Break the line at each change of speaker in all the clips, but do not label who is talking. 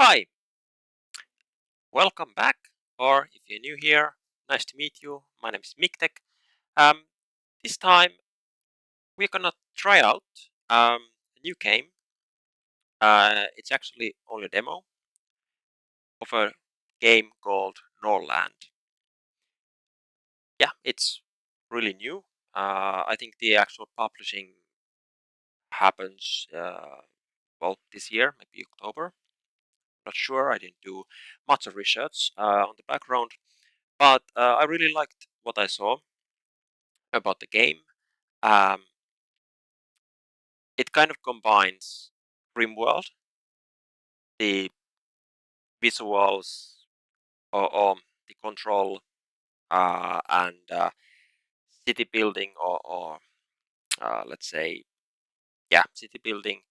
Hi, welcome back, or if you're new here, nice to meet you. My name is Miktek. Um, this time we're gonna try out a new game. It's actually only a demo of a game called Norland. Yeah, it's really new. I think the actual publishing happens well this year, maybe October. Not sure. I didn't do much of research on the background, but I really liked what I saw about the game. Um, it kind of combines Rimworld, the visuals or the control and city building or let's say city building,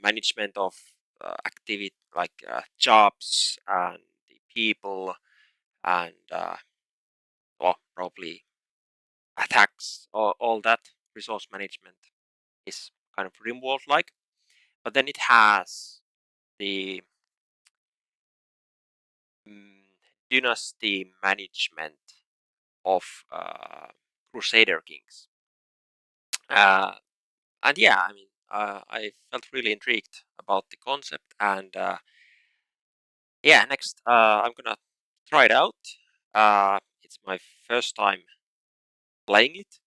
management of activity like jobs and the people and well, probably attacks, all that resource management is kind of Rimworld like, but then it has the mm, dynasty management of Crusader Kings. Uh, and yeah, I mean, I felt really intrigued about the concept, and yeah, next I'm gonna try it out. It's my first time playing it.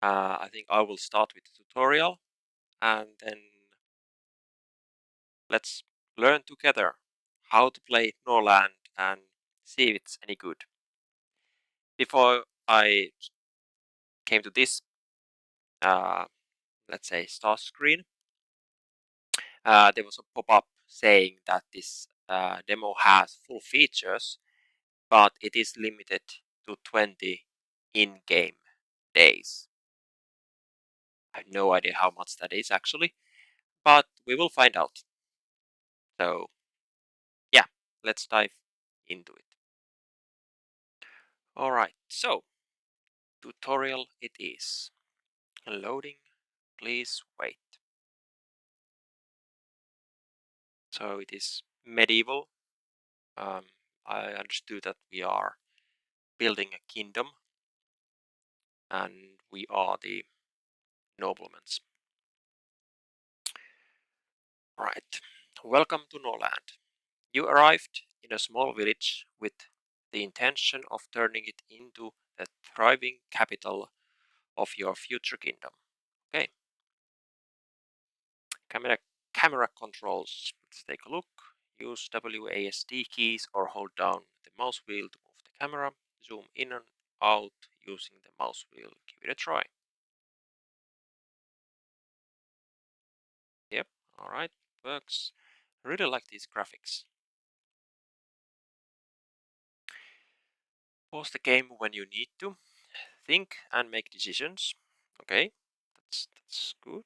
I think I will start with the tutorial, and then let's learn together how to play Norland and see if it's any good. Before I came to this, uh, let's say, start screen, there was a pop-up saying that this demo has full features, but it is limited to 20 in-game days. I have no idea how much that is actually, but we will find out. So yeah, let's dive into it. All right, so tutorial it is. Loading, please wait. So it is medieval. Um, I understood that we are building a kingdom and we are the noblemen. Right. Welcome to Norland. You arrived in a small village with the intention of turning it into the thriving capital of your future kingdom. Okay. Camera controls. Let's take a look. Use WASD keys or hold down the mouse wheel to move the camera. Zoom in and out using the mouse wheel. Give it a try. Yep. All right. Works. I really like these graphics. Pause the game when you need to. Think and make decisions. Okay, that's good.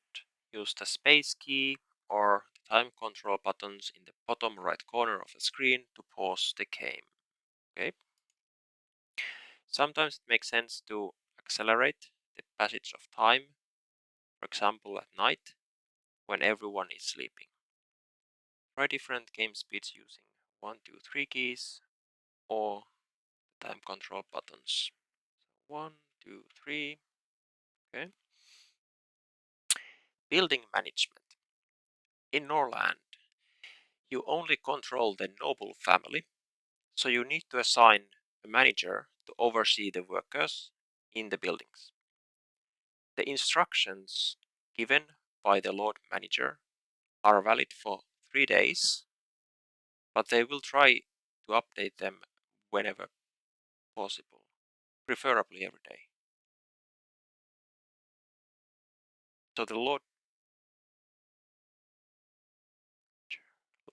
Use the space key or the time control buttons in the bottom right corner of the screen to pause the game. Okay. Sometimes it makes sense to accelerate the passage of time, for example at night when everyone is sleeping. Try different game speeds using 1, 2, 3 keys or time control buttons. 1, 2, 3. Okay. Building management. In Norland, you only control the noble family, so you need to assign a manager to oversee the workers in the buildings. The instructions given by the Lord Manager are valid for 3 days, but they will try to update them whenever possible, preferably every day.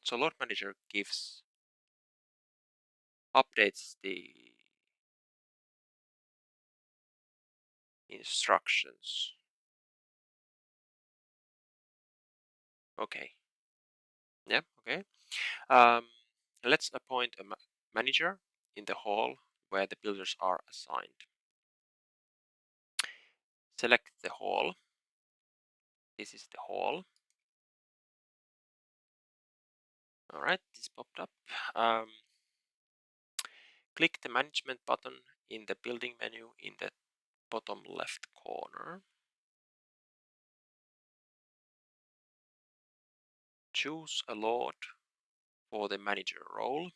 So Lord Manager gives updates the instructions. Okay. Yeah, okay. Um, let's appoint a manager in the hall where the builders are assigned. Select the hall. This is the hall. Alright, this popped up. Click the management button in the building menu in the bottom left corner. Choose a lord for the manager role.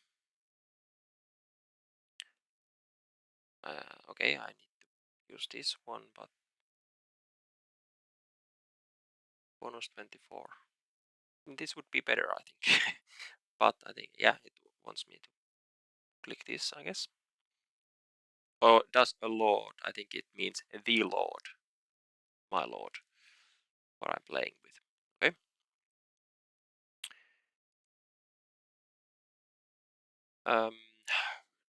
Okay, I need to use this one, but bonus 24. This would be better, I think. But I think, yeah, it wants me to click this, I guess. Or does a lord? I think it means the lord, my lord, what I'm playing with. Okay.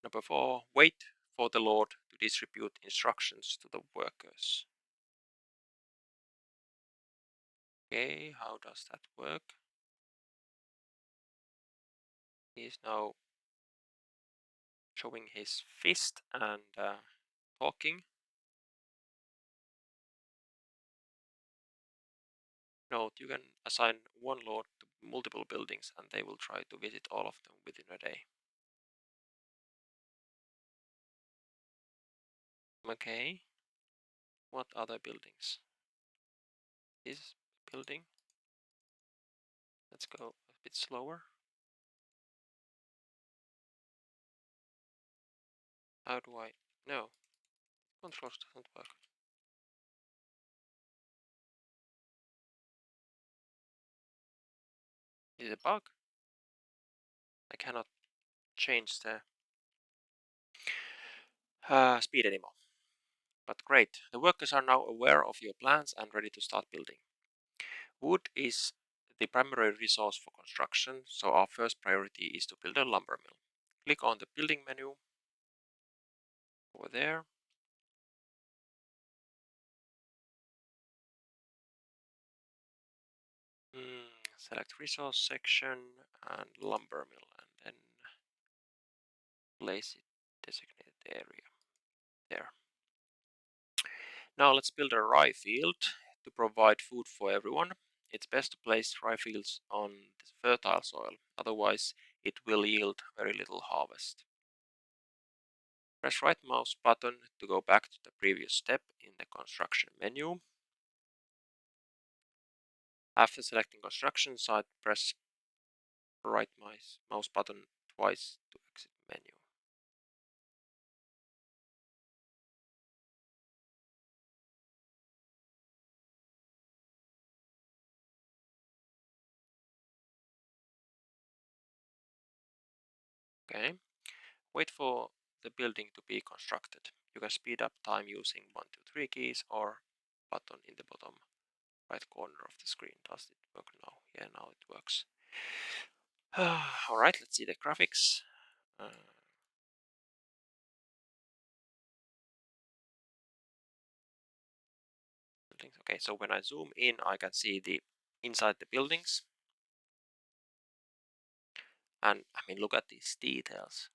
Number 4, wait for the lord to distribute instructions to the workers. Okay, how does that work? He is now showing his fist and talking. Note, you can assign one lord to multiple buildings and they will try to visit all of them within a day. Okay. What other buildings? This building. Let's go a bit slower. How do I... No. Controls doesn't work. Is it a bug? I cannot change the speed anymore. But great. The workers are now aware of your plans and ready to start building. Wood is the primary resource for construction, so our first priority is to build a lumber mill. Click on the building menu over there. Select resource section and lumber mill and then place it designated area there. Now let's build a rye field to provide food for everyone. It's best to place rye fields on fertile soil, otherwise it will yield very little harvest. Press right mouse button to go back to the previous step in the construction menu. After selecting construction site, press right mouse button twice to exit menu. Okay. Wait for the building to be constructed. You can speed up time using 1, 2, 3 keys or button in the bottom right corner of the screen. Does it work now? Yeah, now it works. Alright, let's see the graphics. Okay, so when I zoom in, I can see the inside the buildings. And I mean, look at these details.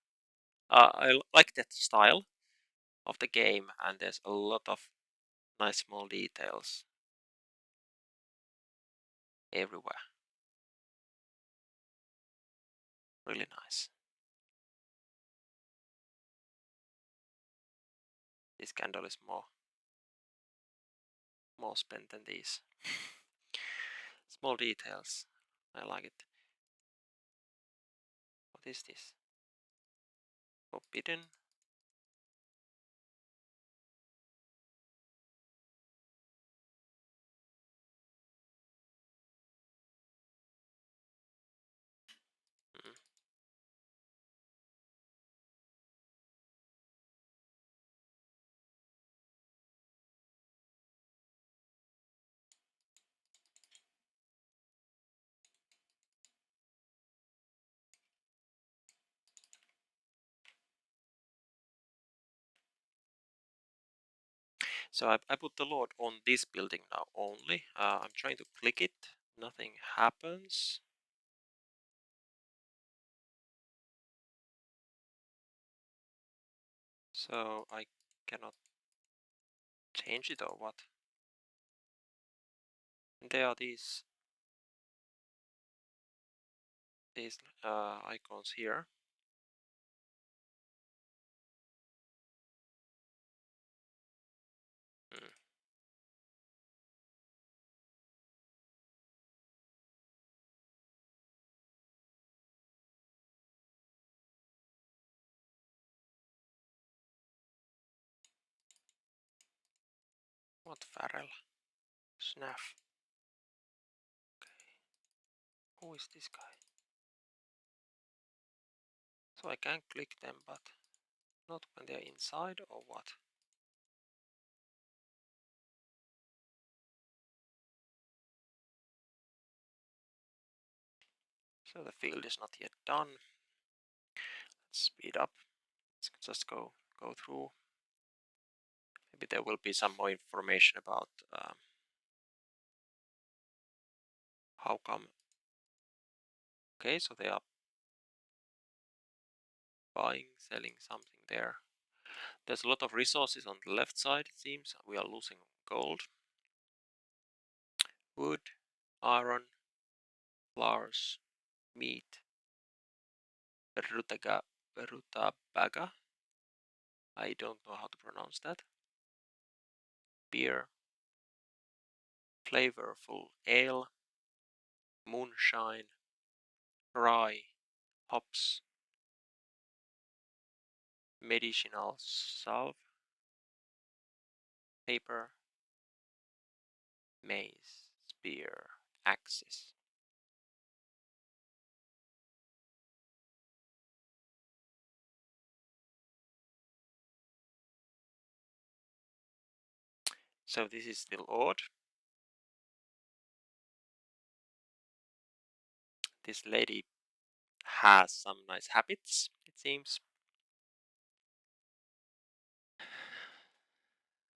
I like that style of the game, and there's a lot of nice small details everywhere. Really nice. This candle is more spent than these. Small details. I like it. What is this? Forbidden. Mm. So I put the load on this building now only. I'm trying to click it. Nothing happens. So I cannot change it or what? And there are these these icons here. What Farrell? Snaff. Okay. Who is this guy? So I can click them, but not when they're inside, or what? So the field is not yet done. Let's speed up. Let's just go through. Maybe there will be some more information about how come. Okay, so they are buying, selling something there. There's a lot of resources on the left side, it seems. We are losing gold, wood, iron, flowers, meat, rutabaga. I don't know how to pronounce that. Beer, flavorful ale, moonshine, rye, hops, medicinal salve, paper, maize, spear, axes. So this is the Lord. This lady has some nice habits, it seems.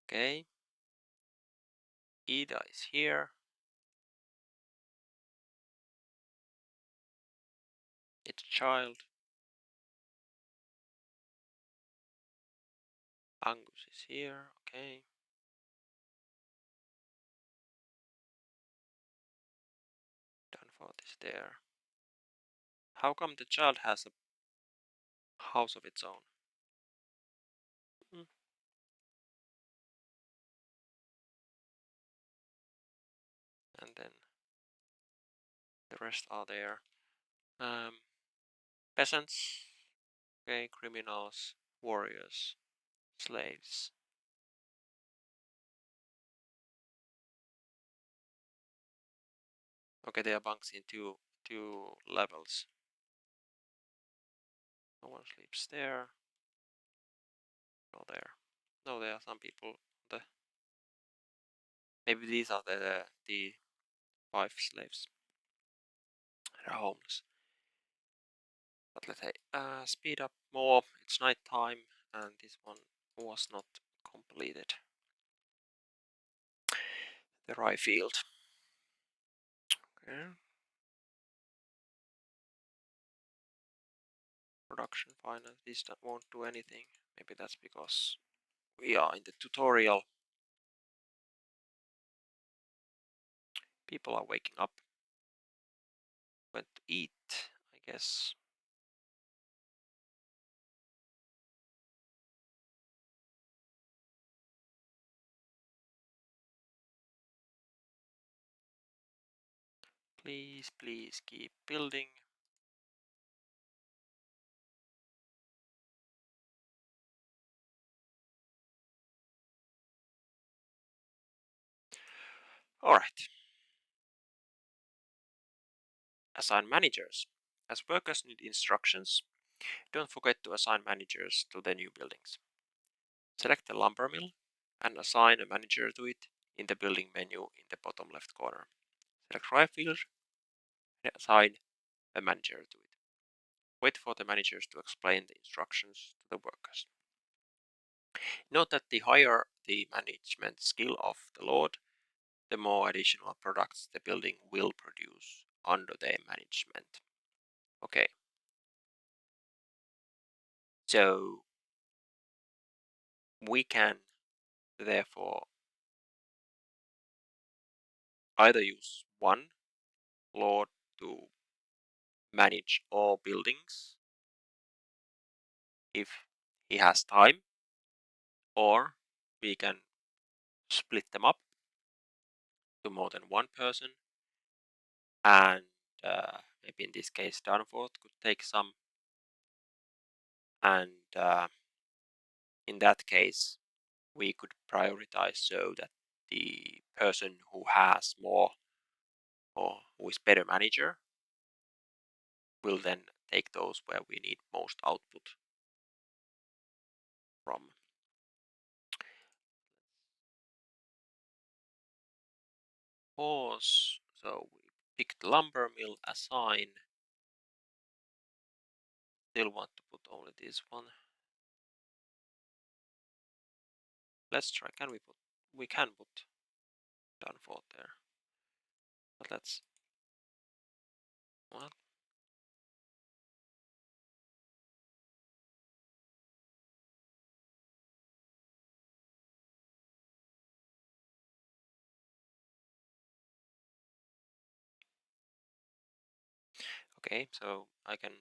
Okay. Ida is here. It's a child. Angus is here. Okay. Danforth is there. How come the child has a house of its own? Mm. And then the rest are there. Peasants. Okay, criminals, warriors, slaves. Okay, they are bunks in two levels. No one sleeps there. No there. No, there are some people. Maybe these are the 5 slaves. They're homeless. But let's say speed up more. It's night time, and this one was not completed. The rye field. Okay. Production finance. This won't do anything. Maybe that's because we are in the tutorial. People are waking up. Went to eat, I guess. Please, please keep building. Alright. Assign managers. As workers need instructions, don't forget to assign managers to the new buildings. Select the lumber mill and assign a manager to it in the building menu in the bottom left corner. Select rye field and assign a manager to it. Wait for the managers to explain the instructions to the workers. Note that the higher the management skill of the lord, the more additional products the building will produce under their management. Okay. So we can therefore either use one lord to manage all buildings if he has time, or we can split them up to more than one person, and maybe in this case Danforth could take some, and in that case we could prioritize so that the person who has more or who is better manager will then take those where we need most output from. Pause. So we picked lumber mill, assign. Still want to put only this one. Let's try. Can we put? We can put Danforth there. But let's. Well, okay. So I can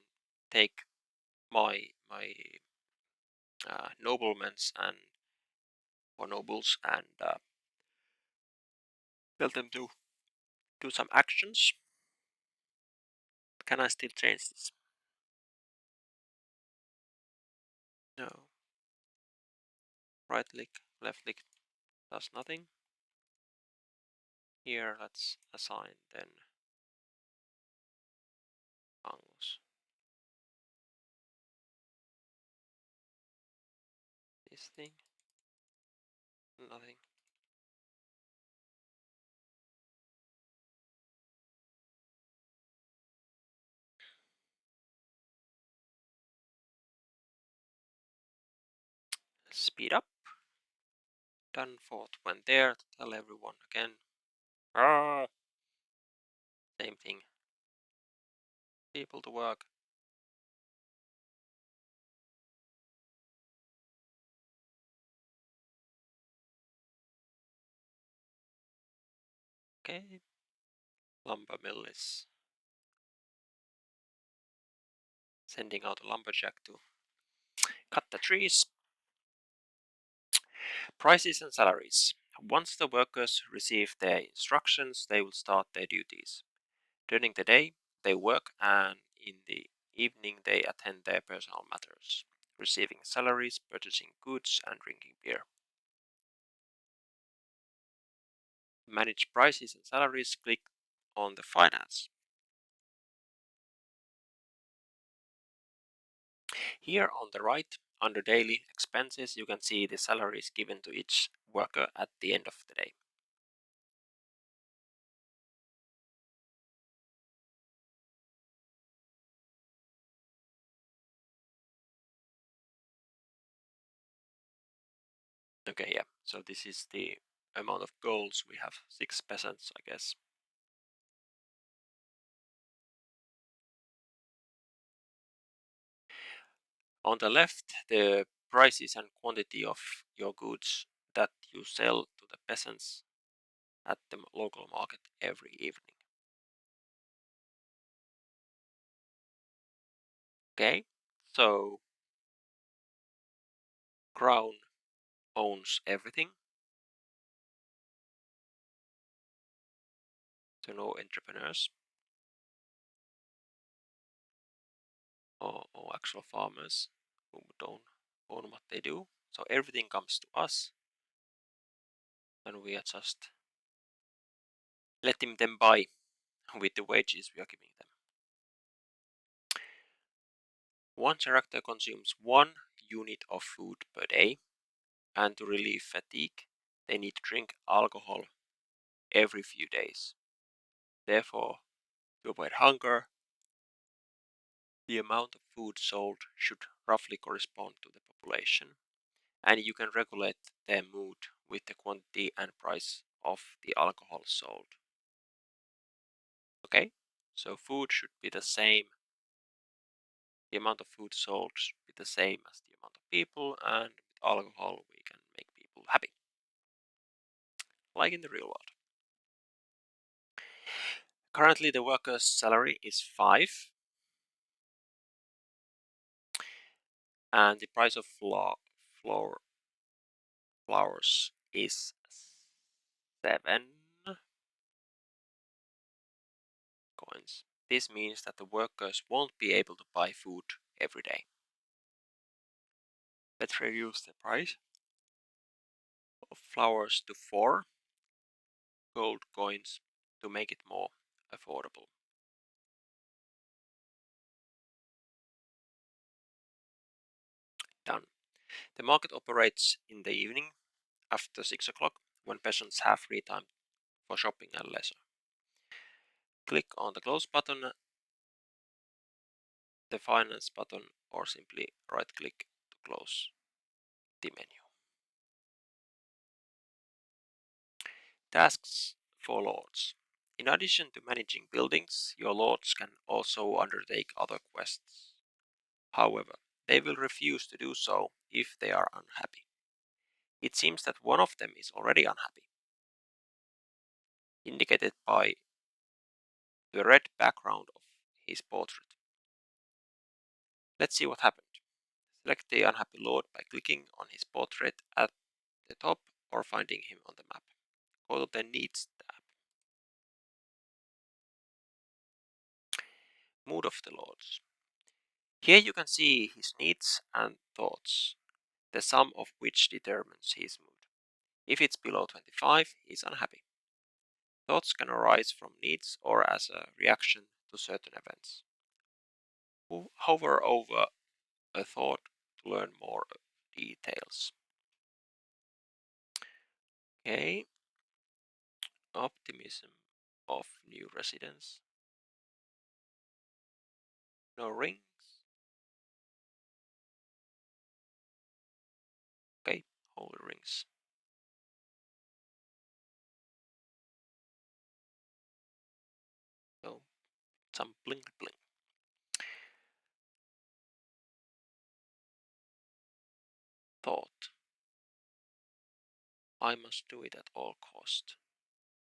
take my noblemen's and or nobles and tell them to do some actions. Can I still change this? No. Right click, left click does nothing. Here, let's assign then Angus. This thing, nothing. Speed up. Danforth went there to tell everyone again. Ah, same thing. People to work. Okay. Lumber mill is sending out a lumberjack to cut the trees. Prices and salaries. Once the workers receive their instructions, they will start their duties. During the day, they work, and in the evening, they attend their personal matters, receiving salaries, purchasing goods, and drinking beer. Manage prices and salaries, click on the finance. Here on the right, under daily expenses, you can see the salaries given to each worker at the end of the day. Okay, yeah, so this is the amount of goals. We have 6 peasants, I guess. On the left, the prices and quantity of your goods that you sell to the peasants at the local market every evening. Okay, so Crown owns everything, so no entrepreneurs or actual farmers who don't own what they do. So everything comes to us, and we are just letting them buy with the wages we are giving them. One character consumes 1 unit of food per day, and to relieve fatigue, they need to drink alcohol every few days. Therefore, to avoid hunger, the amount of food sold should roughly correspond to the population, and you can regulate their mood with the quantity and price of the alcohol sold. Okay, so food should be the same. The amount of food sold should be the same as the amount of people, and with alcohol we can make people happy, like in the real world. Currently the worker's salary is 5, and the price of flowers is 7 coins. This means that the workers won't be able to buy food every day. Let's reduce the price of flowers to 4 gold coins to make it more affordable. Done. The market operates in the evening after 6 o'clock when peasants have free time for shopping and leisure. Click on the close button, the finance button, or simply right click to close the menu. Tasks for lords. In addition to managing buildings, your lords can also undertake other quests. However, they will refuse to do so if they are unhappy. It seems that one of them is already unhappy, indicated by the red background of his portrait. Let's see what happened. Select the unhappy lord by clicking on his portrait at the top or finding him on the map. Go to the Needs tab. Mood of the lords. Here you can see his needs and thoughts, the sum of which determines his mood. If it's below 25, he's unhappy. Thoughts can arise from needs or as a reaction to certain events. Hover over a thought to learn more details. Okay. Optimism of new residents. No rings. Okay, holy rings. So some bling bling. Thought. I must do it at all cost.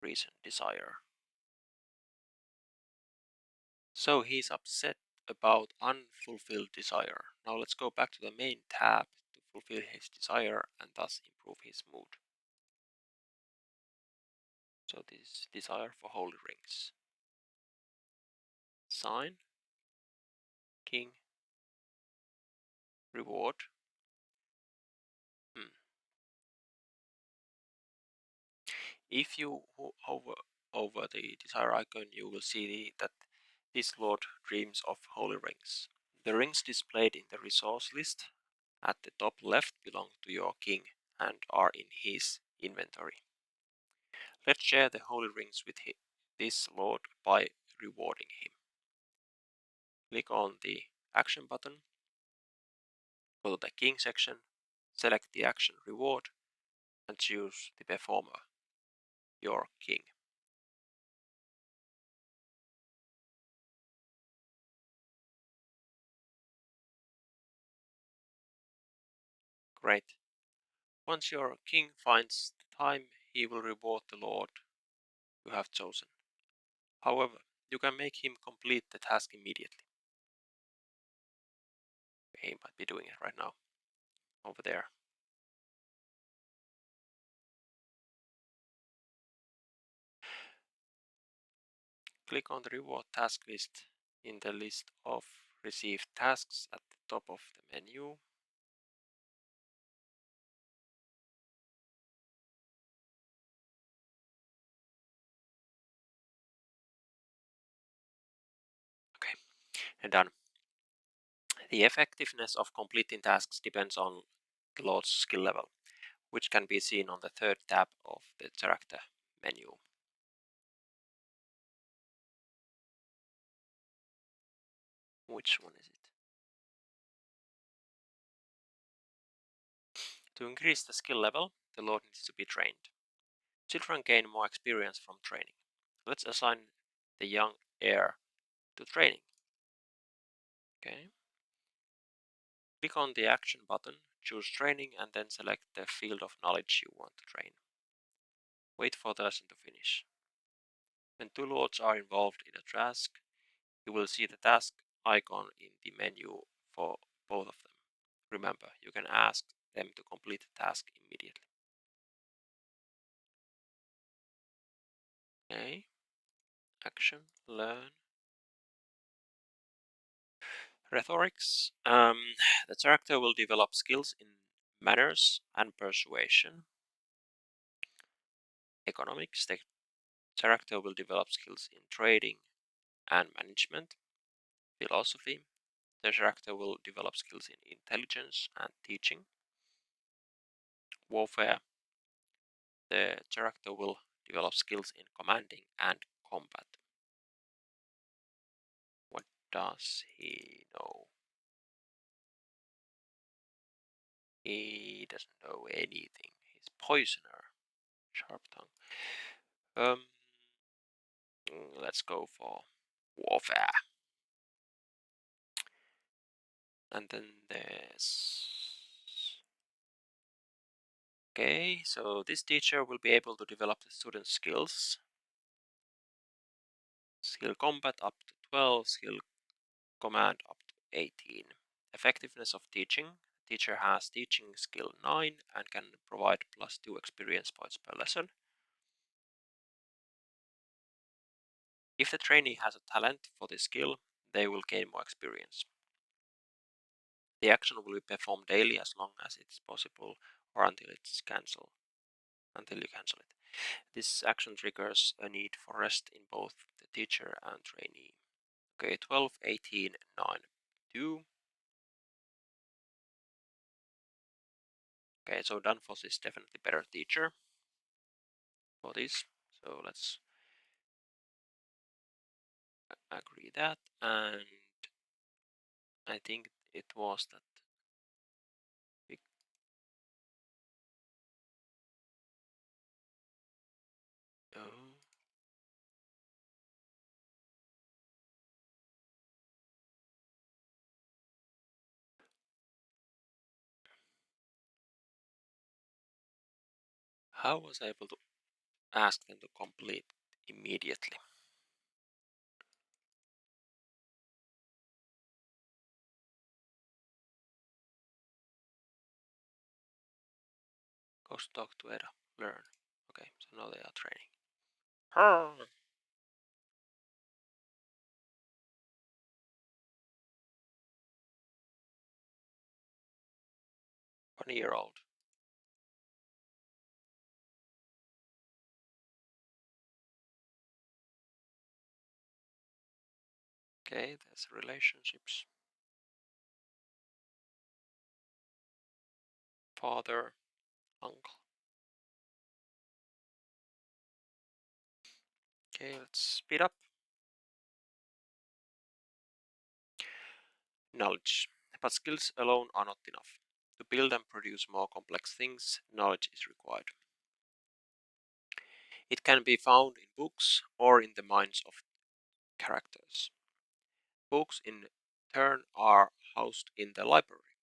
Reason, desire. So he's upset about unfulfilled desire. Now let's go back to the main tab to fulfill his desire and thus improve his mood. So this desire for holy rings. Sign. King. Reward. If you hover over the desire icon, you will see that this lord dreams of holy rings. The rings displayed in the resource list at the top left belong to your king and are in his inventory. Let's share the holy rings with this lord by rewarding him. Click on the action button, go to the king section, select the action reward and choose the performer, your king. Great. Once your king finds the time, he will reward the lord you have chosen. However, you can make him complete the task immediately. He might be doing it right now, over there. Click on the reward task list in the list of received tasks at the top of the menu. Okay, and done. The effectiveness of completing tasks depends on the lord's skill level, which can be seen on the third tab of the character menu. Which one is it? To increase the skill level, the lord needs to be trained. Children gain more experience from training. Let's assign the young heir to training. Okay. Click on the action button, choose training and then select the field of knowledge you want to train. Wait for the lesson to finish. When two lords are involved in a task, you will see the task icon in the menu for both of them. Remember, you can ask them to complete the task immediately. Okay, action, learn. Rhetorics. The character will develop skills in manners and persuasion. Economics. The character will develop skills in trading and management. Philosophy. The character will develop skills in intelligence and teaching. Warfare. The character will develop skills in commanding and combat. What does he know? He doesn't know anything. He's poisoner. Sharp tongue. Let's go for warfare. And then there's... Okay, so this teacher will be able to develop the student's skills. Skill combat up to 12, skill command up to 18. Effectiveness of teaching. Teacher has teaching skill 9 and can provide +2 experience points per lesson. If the trainee has a talent for this skill, they will gain more experience. The action will be performed daily as long as it's possible or until it's cancelled. Until you cancel it. This action triggers a need for rest in both the teacher and trainee. Okay, 12, 18, 9, 2. Okay, so Danfoss is definitely better teacher for this. So let's agree that. And I think it was that we... Oh. How was I able to ask them to complete immediately? Go talk to Eda. Learn. Okay, so now they are training. 1-year-old. Okay, there's relationships. Father, uncle. Okay, let's speed up. Knowledge. But skills alone are not enough. To build and produce more complex things, knowledge is required. It can be found in books or in the minds of characters. Books, in turn, are housed in the library.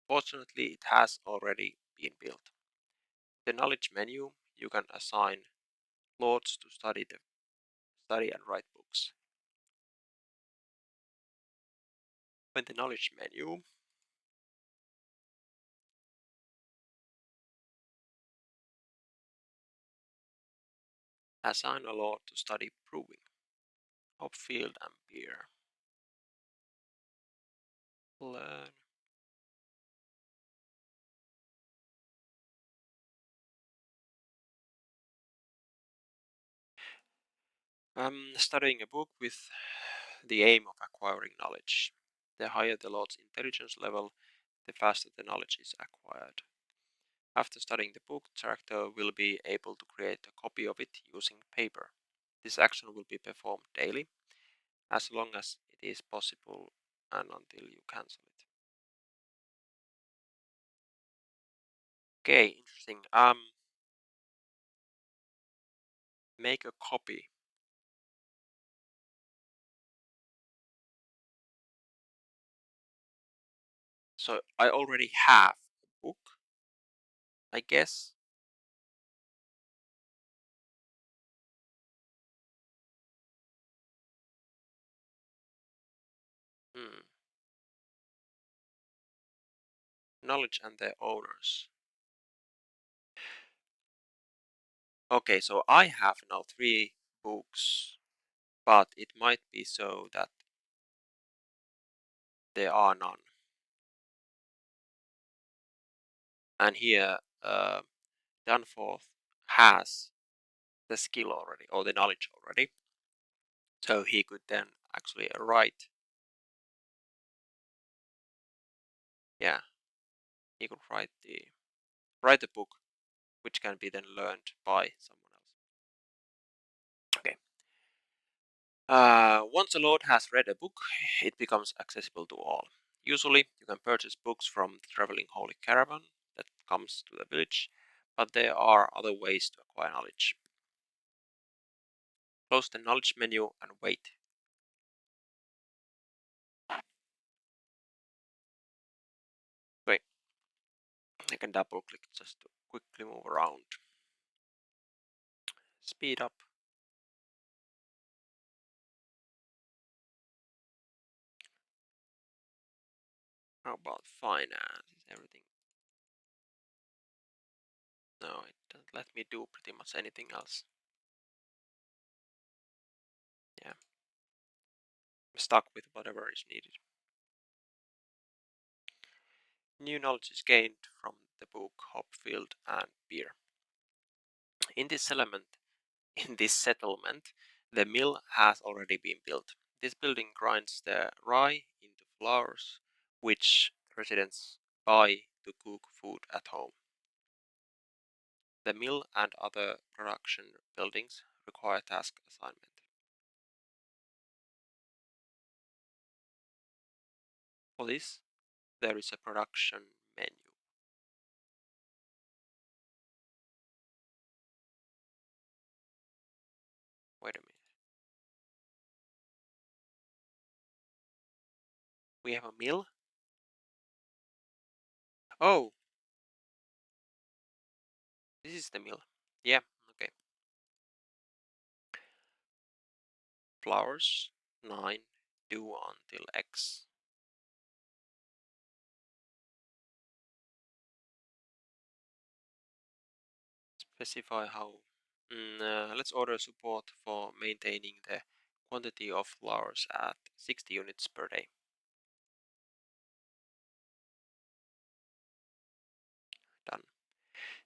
Fortunately, it has already been built. The knowledge menu, you can assign lords to study and write books. When the knowledge menu, assign a lord to study brewing, Hopfield and beer. Learn. Studying a book with the aim of acquiring knowledge. The higher the lord's intelligence level, the faster the knowledge is acquired. After studying the book, the character will be able to create a copy of it using paper. This action will be performed daily, as long as it is possible and until you cancel it. Okay, interesting. Make a copy. So I already have a book, I guess. Hmm. knowledge and their owners. Okay, so I have now 3 books, but it might be so that there are none. And here, Danforth has the skill already, or the knowledge already. So he could then actually write, yeah, he could write the book, which can be then learned by someone else. Okay. Once a lord has read a book, it becomes accessible to all. Usually, you can purchase books from the traveling holy caravan that comes to the village, but there are other ways to acquire knowledge. Close the knowledge menu and wait. Wait, I can double click just to quickly move around. Speed up. How about finance? Is everything? No, it doesn't let me do pretty much anything else. Yeah, I'm stuck with whatever is needed. New knowledge is gained from the book, Hopfield and Beer. In this settlement, the mill has already been built. This building grinds the rye into flours, which residents buy to cook food at home. The mill and other production buildings require task assignment. For this, there is a production menu. Wait a minute. We have a mill? Oh, this is the mill. Yeah, okay. Flowers, 9, do until X. Specify how. Let's order support for maintaining the quantity of flowers at 60 units per day. Done.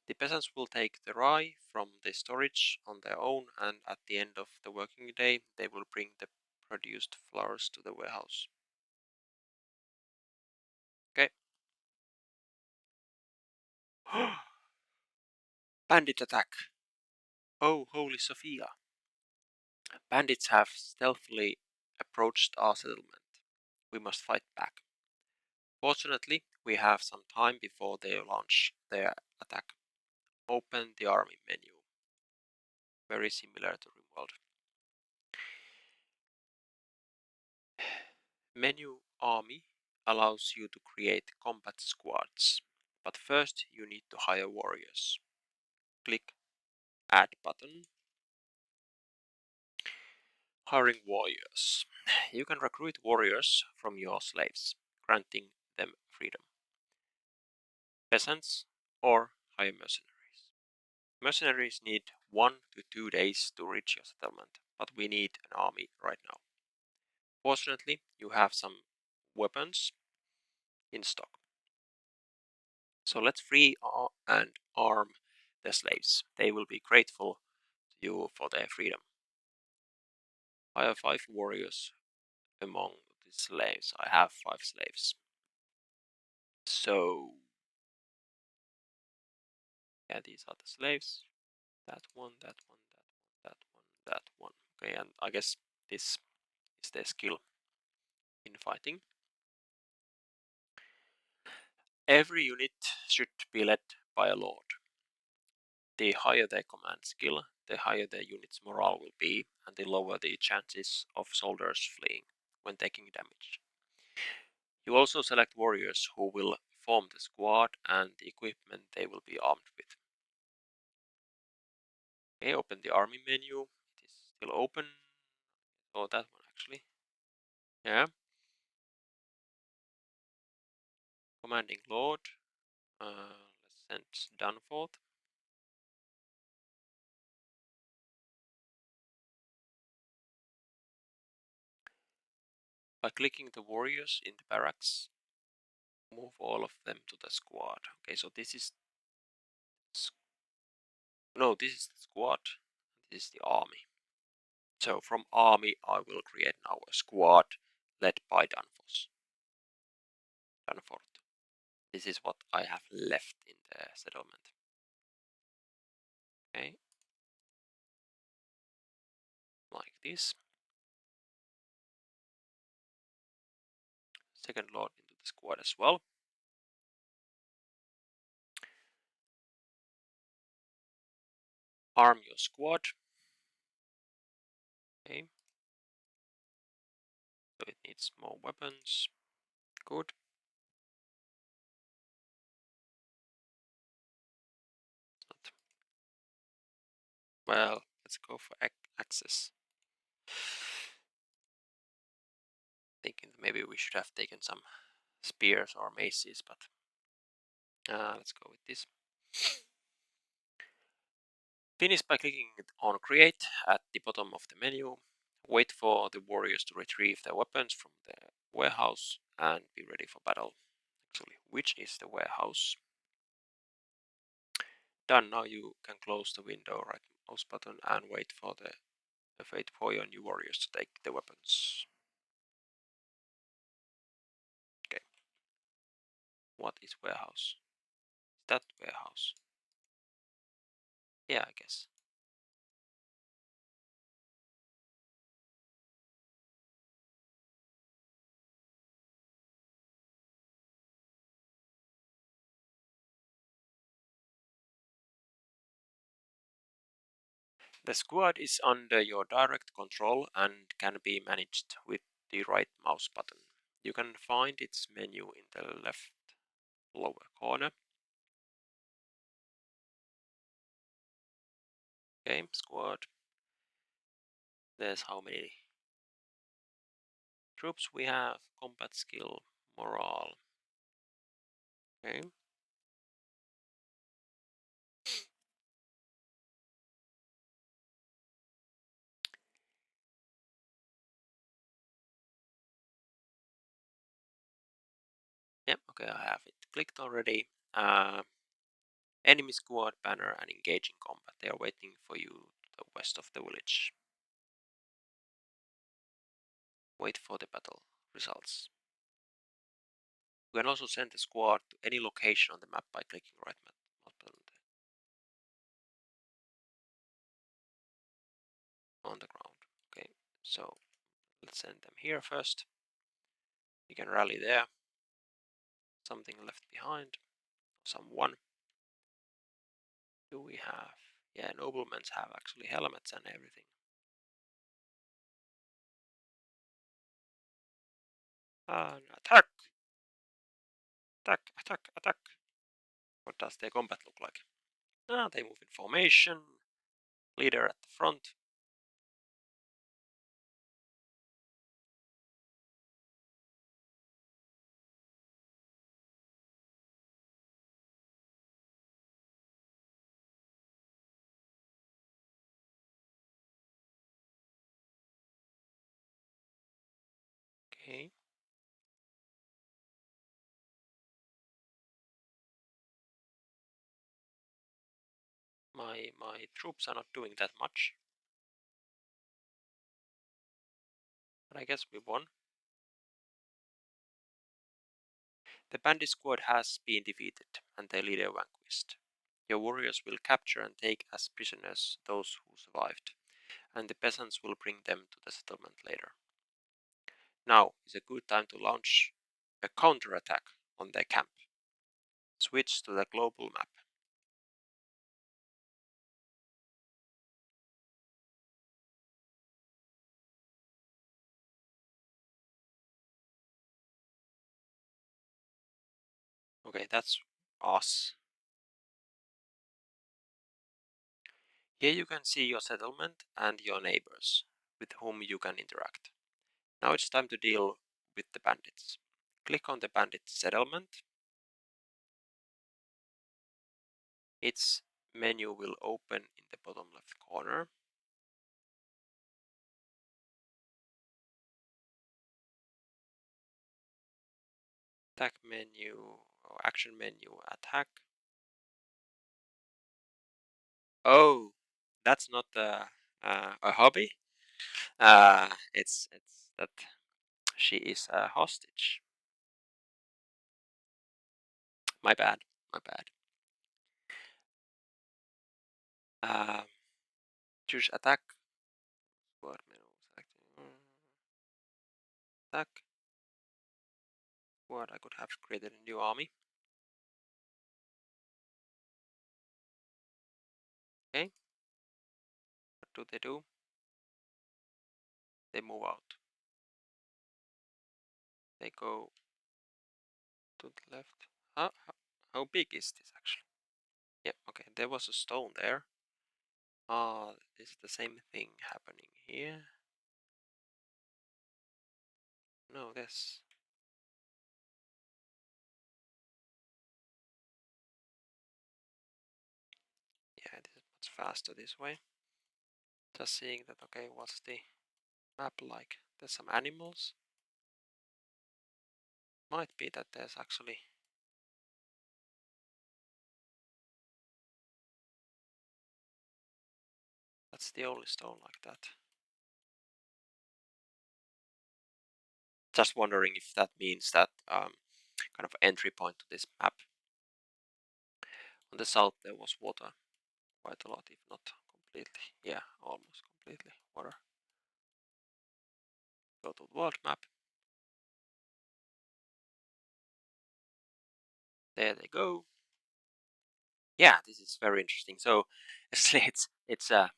The peasants will take the rye from the storage on their own, and at the end of the working day, they will bring the produced flowers to the warehouse. Okay. Bandit attack. Oh, Holy Sophia. Bandits have stealthily approached our settlement. We must fight back. Fortunately, we have some time before they launch their attack. Open the army menu. Very similar to Rimworld. Menu Army allows you to create combat squads, but first you need to hire warriors. Click Add button. Hiring warriors. You can recruit warriors from your slaves, granting them freedom. Peasants or hire mercenaries. Mercenaries need 1 to 2 days to reach your settlement, but we need an army right now. Fortunately, you have some weapons in stock. So let's free and arm the slaves. They will be grateful to you for their freedom. I have 5 warriors among the slaves. I have 5 slaves. So, yeah, these are the slaves. That one, that one, that one, that one. Okay, and I guess this is their skill in fighting. Every unit should be led by a lord. The higher their command skill, the higher their unit's morale will be, and the lower the chances of soldiers fleeing when taking damage. You also select warriors who will form the squad and the equipment they will be armed with. Okay, open the army menu. It is still open. Oh, that one actually. Yeah. Commanding Lord. Let's send Danforth. By clicking the warriors in the barracks, move all of them to the squad. Okay, so this is this is the squad. This is the army. So from army, I will create now a squad led by Danforth. This is what I have left in the settlement. Okay, like this. Second lord into the squad as well. Arm your squad. Okay. So it needs more weapons. Good. Not well. Let's go for access. Thinking maybe we should have taken some spears or maces, but let's go with this. Finish by clicking on create at the bottom of the menu. Wait for the warriors to retrieve their weapons from the warehouse and be ready for battle. Actually, which is the warehouse? Done. Now you can close the window, right mouse button, and wait for your new warriors to take the weapons. Okay. What is warehouse? Is that warehouse? Yeah, I guess. The squad is under your direct control and can be managed with the right mouse button. You can find its menu in the left lower corner. Game squad. There's how many troops we have, combat skill, morale. Okay. Yep, okay, I have it clicked already. Enemy squad banner and engaging combat. They are waiting for you to the west of the village. Wait for the battle results. You can also send the squad to any location on the map by clicking right mouse button on the ground. Okay, so let's send them here first. You can rally there. Something left behind. Someone. Do we have? Yeah, noblemen have actually helmets and everything. Attack! Attack! Attack! Attack! What does their combat look like? They move in formation. Leader at the front. Okay. My troops are not doing that much. But I guess we won. The bandit squad has been defeated and their leader vanquished. Your warriors will capture and take as prisoners those who survived, and the peasants will bring them to the settlement later. Now is a good time to launch a counterattack on their camp. Switch to the global map. Okay, that's us. Here you can see your settlement and your neighbors, with whom you can interact. Now it's time to deal with the bandits. Click on the bandit settlement. its menu will open in the bottom left corner. Attack menu or action menu, attack. Oh, that's not a hobby. It's that she is a hostage. My bad. My bad. Choose attack. Squad menu. Attack. What I could have created a new army. Okay. What do they do? They move out. They go to the left. How big is this actually? Yeah, okay, there was a stone there. Is the same thing happening here? No, this. Yeah, this is much faster this way. Just seeing that, okay, what's the map like? There's some animals. Might be that there's actually... That's the only stone like that. Just wondering if that means that kind of entry point to this map. On the south there was water. Quite a lot, if not completely. Yeah, almost completely water. Go to the world map. There they go. Yeah, this is very interesting. So it's a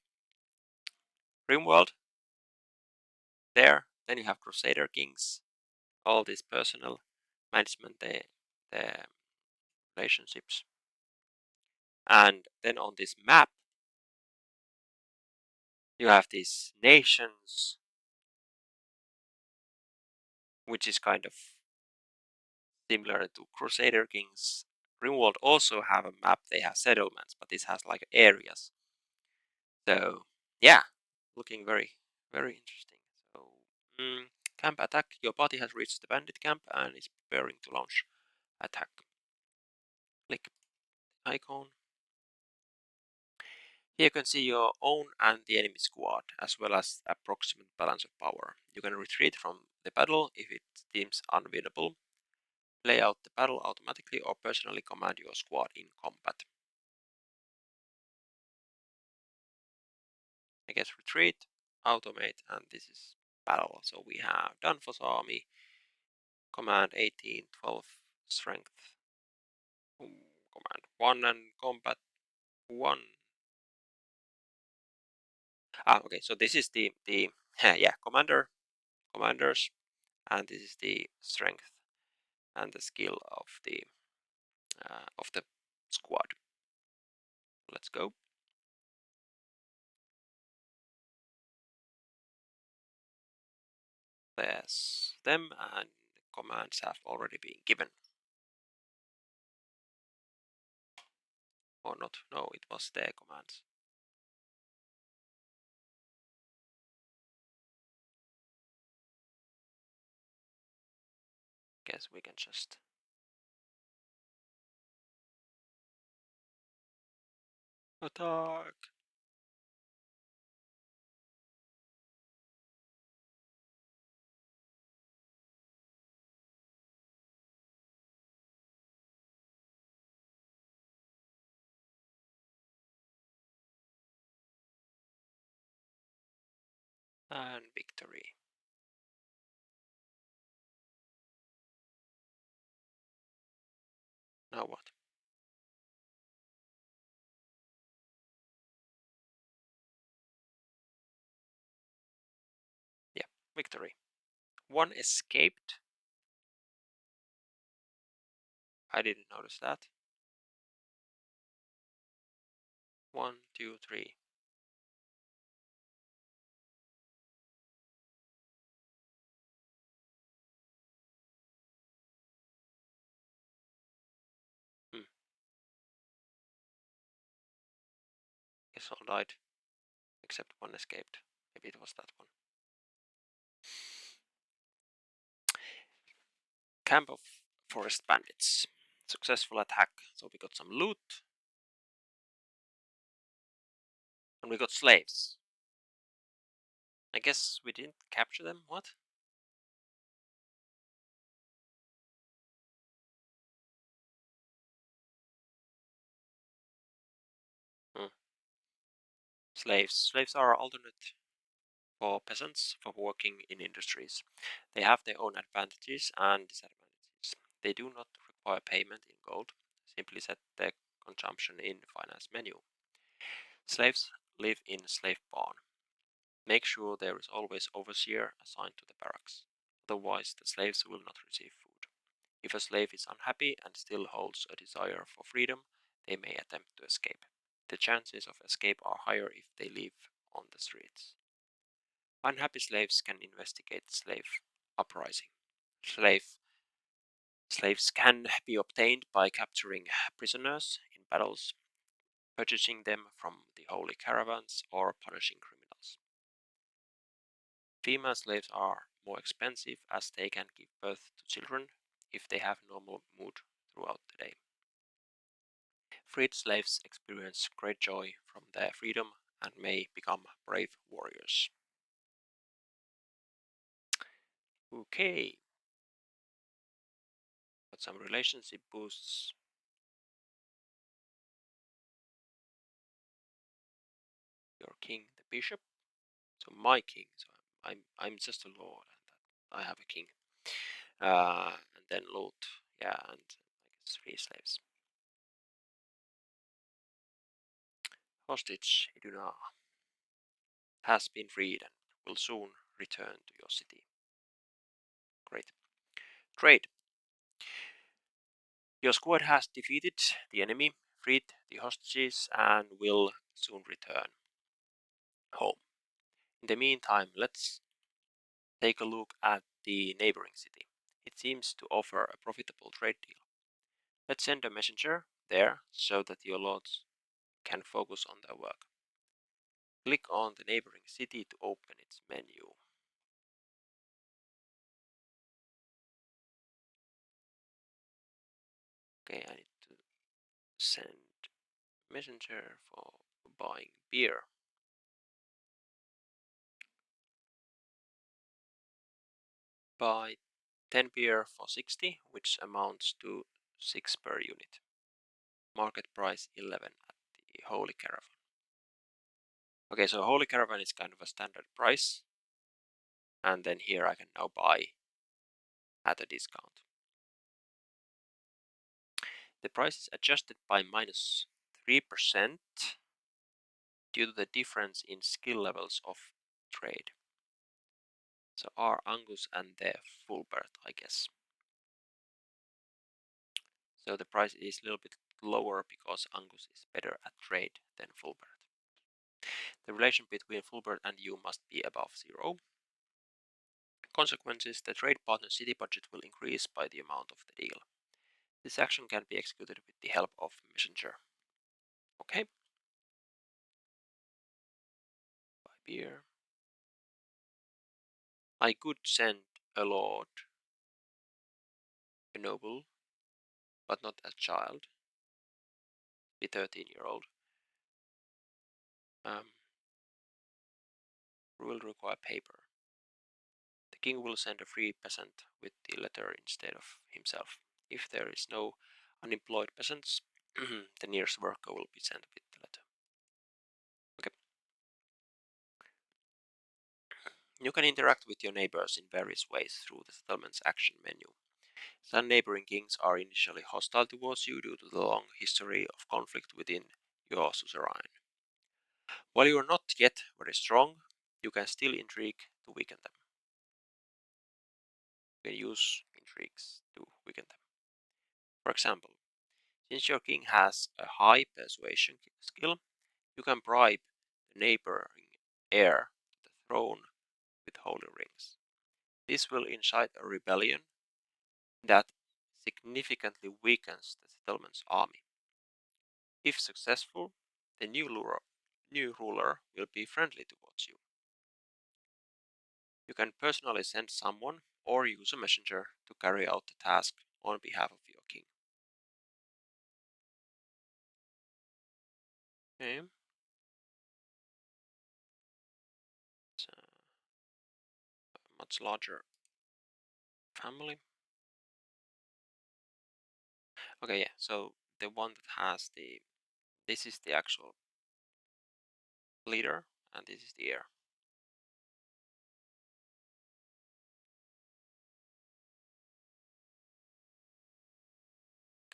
Rimworld there. Then you have Crusader Kings, all these personal management, the relationships, and then on this map you have these nations, which is kind of similar to Crusader Kings. Rimworld also have a map. They have settlements, but this has like areas. So yeah, looking very interesting. So camp attack. Your party has reached the bandit camp and is preparing to launch attack. Click icon. Here you can see your own and the enemy squad, as well as approximate balance of power. You can retreat from the battle if it deems unwinnable, play out the battle automatically, or personally command your squad in combat. I guess retreat, automate, and this is battle. So we have Danfoss army, command 18, 12 strength, command 1 and combat 1. Okay, so this is the yeah, commanders, and this is the strength and the skill of the squad. Let's go. There's them, and commands have already been given. Or not, no, it was their commands. Guess we can just attack. And victory. Now what? Yeah, victory. One escaped. I didn't notice that. 1, 2, 3. guess all died, except one escaped. Maybe it was that one. Camp of forest bandits. Successful attack. So we got some loot. And we got slaves. I guess we didn't capture them. What? Hmm. Slaves. Slaves are alternate for peasants for working in industries. They have their own advantages and disadvantages. They do not require payment in gold. Simply set their consumption in finance menu. Slaves live in slave barn. Make sure there is always overseer assigned to the barracks. Otherwise, the slaves will not receive food. If a slave is unhappy and still holds a desire for freedom, they may attempt to escape. The chances of escape are higher if they live on the streets. Unhappy slaves can investigate slave uprising. Slaves can be obtained by capturing prisoners in battles, purchasing them from the holy caravans, or punishing criminals. Female slaves are more expensive as they can give birth to children if they have normal mood throughout the day. Freed slaves experience great joy from their freedom and may become brave warriors. Okay, got some relationship boosts. Your king, the bishop. So my king. So I'm just a lord, and I have a king. And then loot. Yeah, and I guess free slaves. Hostage Iduna has been freed and will soon return to your city. Great. Trade. Your squad has defeated the enemy, freed the hostages, and will soon return home. In the meantime, let's take a look at the neighboring city. It seems to offer a profitable trade deal. Let's send a messenger there so that your lords can focus on their work. Click on the neighboring city to open its menu. Okay, I need to send messenger for buying beer. Buy 10 beer for 60, which amounts to 6 per unit. Market price 11 at the Holy Caravan. Okay, so Holy Caravan is kind of a standard price. And then here I can now buy at a discount. The price is adjusted by minus 3% due to the difference in skill levels of trade. So are Angus and the Fulbert, I guess. So the price is a little bit lower because Angus is better at trade than Fulbert. The relation between Fulbert and you must be above 0. Consequences, the trade partner city budget will increase by the amount of the deal. This action can be executed with the help of messenger. Okay. Buy beer. I could send a lord, a noble, but not a child, the 13-year-old. Will require paper. The king will send a free peasant with the letter instead of himself. If there is no unemployed peasants, the nearest worker will be sent with the letter. Okay. You can interact with your neighbors in various ways through the settlement's action menu. Some neighboring kings are initially hostile towards you due to the long history of conflict within your suzerain. While you are not yet very strong, you can still intrigue to weaken them. You can use intrigues to weaken them. For example, since your king has a high persuasion skill, you can bribe the neighboring heir to the throne with holy rings. This will incite a rebellion that significantly weakens the settlement's army. If successful, the new new ruler will be friendly towards you. You can personally send someone or use a messenger to carry out the task on behalf of your king. Okay. It's a much larger family. Okay, yeah, so the one that has this is the actual leader, and this is the heir.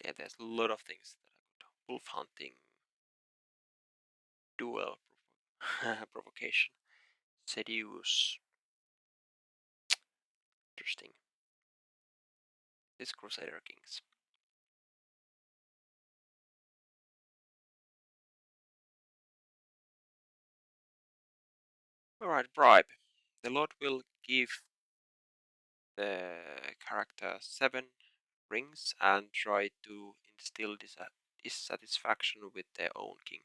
Okay, there's a lot of things that I could. Wolf hunting, duel, provocation, seduce. Interesting. This Crusader Kings. Alright, bribe. The Lord will give the character 7 rings and try to instill dissatisfaction with their own king.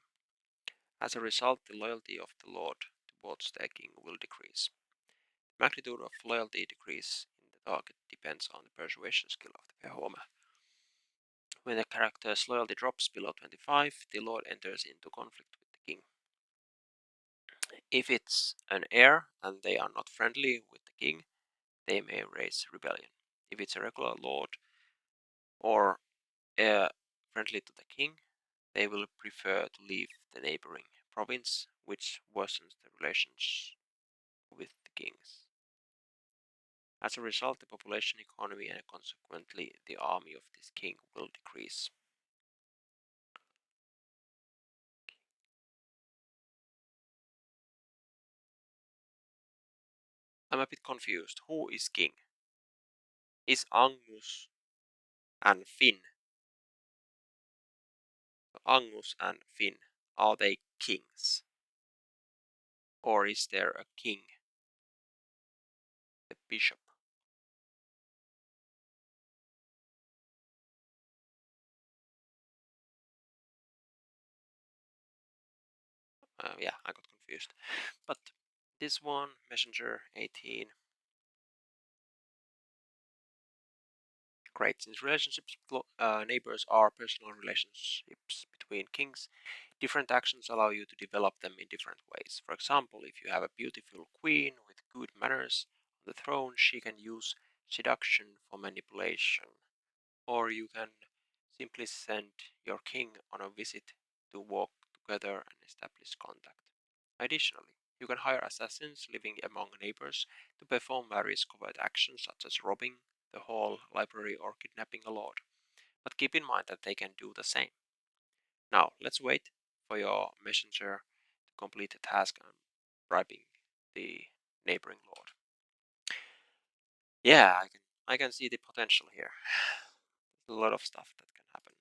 As a result, the loyalty of the Lord towards their king will decrease. The magnitude of loyalty decrease in the target depends on the persuasion skill of the performer. When the character's loyalty drops below 25, the Lord enters into conflict with the king. If it's an heir and they are not friendly with the king, they may raise rebellion. If it's a regular lord or heir friendly to the king, they will prefer to leave the neighboring province, which worsens the relations with the kings. As a result, the population, economy, and consequently the army of this king will decrease. I'm a bit confused. Who is king? Is Angus and Finn? Angus and Finn, are they kings? Or is there a king, the bishop? Yeah, I got confused. But this one, Messenger 18. Great, since relationships with neighbors are personal relationships between kings, different actions allow you to develop them in different ways. For example, if you have a beautiful queen with good manners on the throne, she can use seduction for manipulation. Or you can simply send your king on a visit to walk together and establish contact. Additionally, you can hire assassins living among neighbors to perform various covert actions such as robbing the hall, library, or kidnapping a lord. But keep in mind that they can do the same. Now, let's wait for your messenger to complete the task on bribing the neighboring lord. Yeah, I can see the potential here. There's a lot of stuff that can happen.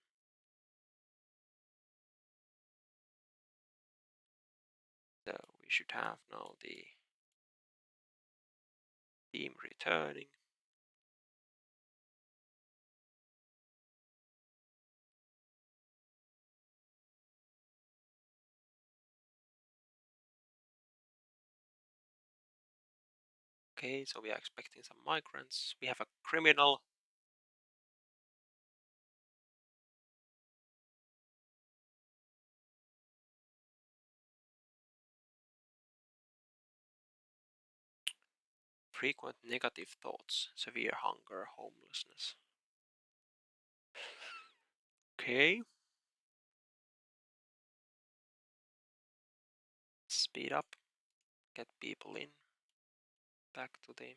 So we should have now the team returning. Okay, so we are expecting some migrants. We have a criminal. Frequent negative thoughts, severe hunger, homelessness. Okay. Speed up. Get people in. Back to the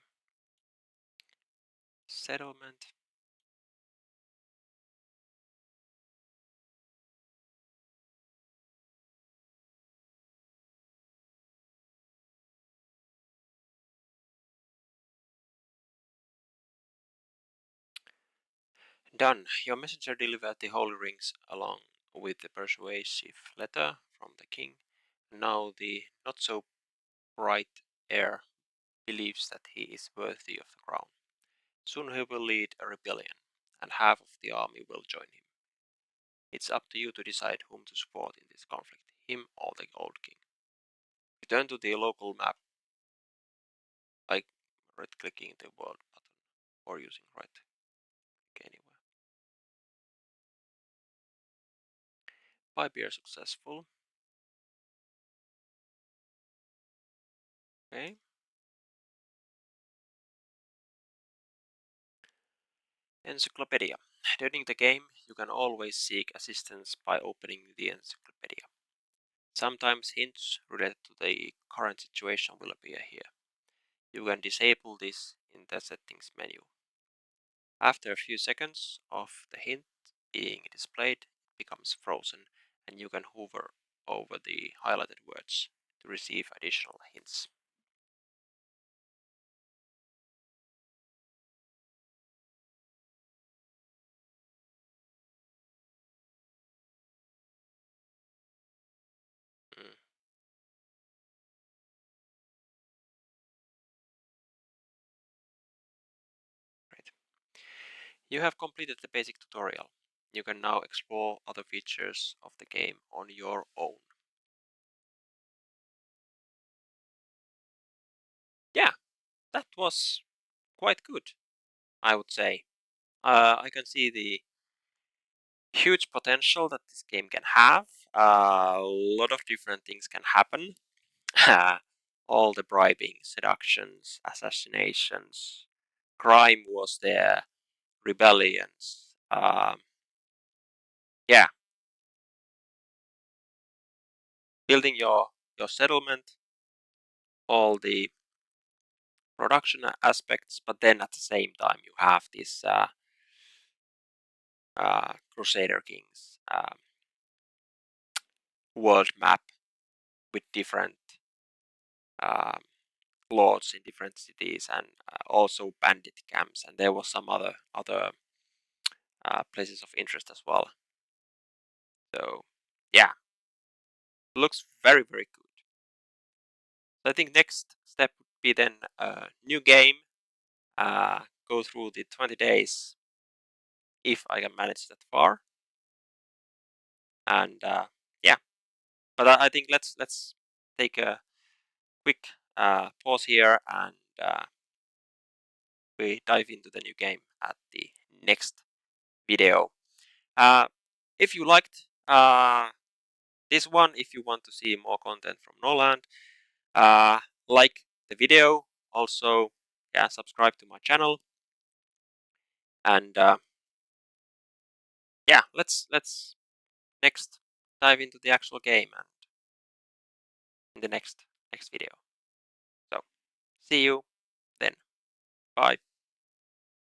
settlement. Done. Your messenger delivered the holy rings along with the persuasive letter from the king. Now the not so bright heir believes that he is worthy of the crown. Soon he will lead a rebellion, and half of the army will join him. It's up to you to decide whom to support in this conflict. him or the old king. Return to the local map, like right-clicking the world button or using right click anywhere. 5 years successful. Okay. Encyclopedia. During the game, you can always seek assistance by opening the encyclopedia. Sometimes hints related to the current situation will appear here. You can disable this in the settings menu. After a few seconds of the hint being displayed, it becomes frozen and you can hover over the highlighted words to receive additional hints. Mm. Great. You have completed the basic tutorial. You can now explore other features of the game on your own. Yeah, that was quite good, I would say. I can see the huge potential that this game can have. A lot of different things can happen. All the bribing, seductions, assassinations, crime was there, rebellions. Yeah, building your settlement, all the production aspects, but then at the same time you have this Crusader Kings world map with different um, lords in different cities and also bandit camps, and there was some other places of interest as well. So yeah, looks very good. So I think next step would be then a new game, go through the 20 days if I can manage that far, and yeah. But I think let's take a quick pause here and we dive into the new game at the next video. Uh, if you liked this one, if you want to see more content from Norland, like the video, also subscribe to my channel, and yeah, let's next dive into the actual game and in the next video. So see you then. Bye.